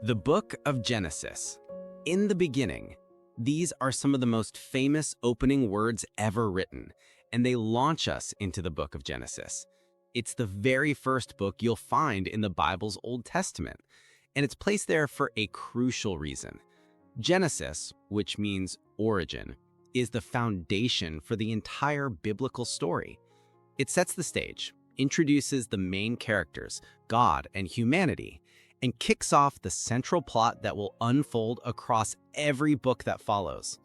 The Book of Genesis. In the beginning, these are some of the most famous opening words ever written, and they launch us into the Book of Genesis. It's the very first book you'll find in the Bible's Old Testament, and it's placed there for a crucial reason. Genesis, which means origin, is the foundation for the entire biblical story. It sets the stage, introduces the main characters, God and humanity, and kicks off the central plot that will unfold across every book that follows.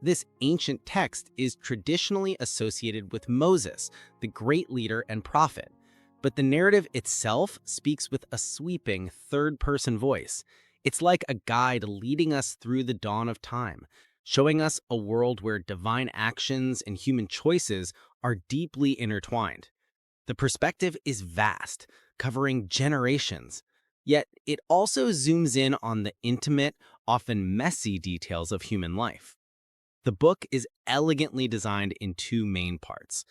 This ancient text is traditionally associated with Moses, the great leader and prophet, but the narrative itself speaks with a sweeping third-person voice. It's like a guide leading us through the dawn of time, showing us a world where divine actions and human choices are deeply intertwined. The perspective is vast, covering generations. Yet it also zooms in on the intimate, often messy details of human life. The book is elegantly designed in two main parts.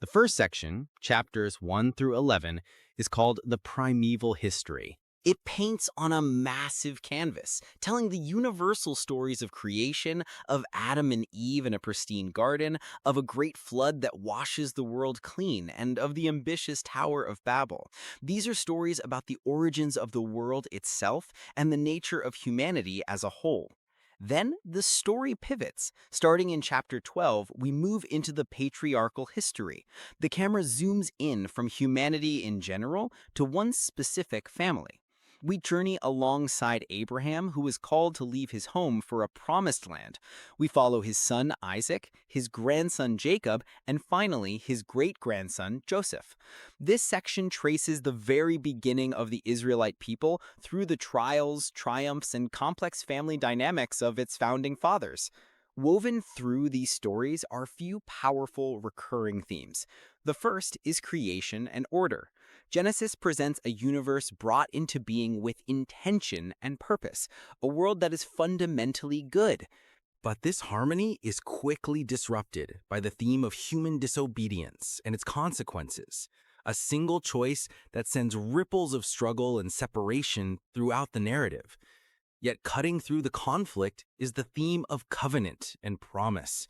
The first section, chapters 1 through 11, is called the Primeval History. It paints on a massive canvas, telling the universal stories of creation, of Adam and Eve in a pristine garden, of a great flood that washes the world clean, and of the ambitious Tower of Babel. These are stories about the origins of the world itself and the nature of humanity as a whole. Then the story pivots. Starting in chapter 12, we move into the patriarchal history. The camera zooms in from humanity in general to one specific family. We journey alongside Abraham, who is called to leave his home for a promised land. We follow his son Isaac, his grandson Jacob, and finally his great-grandson Joseph. This section traces the very beginning of the Israelite people through the trials, triumphs, and complex family dynamics of its founding fathers. Woven through these stories are a few powerful recurring themes. The first is creation and order. Genesis presents a universe brought into being with intention and purpose, a world that is fundamentally good. But this harmony is quickly disrupted by the theme of human disobedience and its consequences, a single choice that sends ripples of struggle and separation throughout the narrative. Yet cutting through the conflict is the theme of covenant and promise.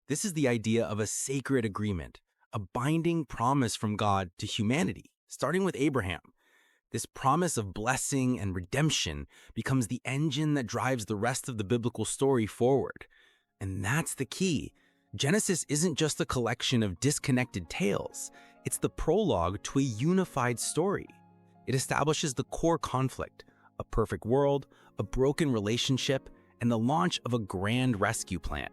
This is the idea of a sacred agreement, a binding promise from God to humanity, starting with Abraham. This promise of blessing and redemption becomes the engine that drives the rest of the biblical story forward. And that's the key. Genesis isn't just a collection of disconnected tales. It's the prologue to a unified story. It establishes the core conflict, a perfect world, a broken relationship, and the launch of a grand rescue plan.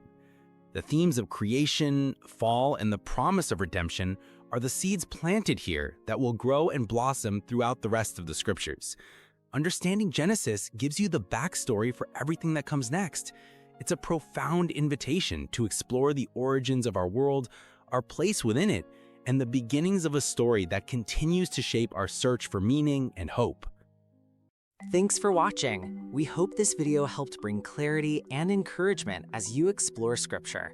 The themes of creation, fall, and the promise of redemption are the seeds planted here that will grow and blossom throughout the rest of the scriptures. Understanding Genesis gives you the backstory for everything that comes next. It's a profound invitation to explore the origins of our world, our place within it, and the beginnings of a story that continues to shape our search for meaning and hope. Thanks for watching. We hope this video helped bring clarity and encouragement as you explore Scripture.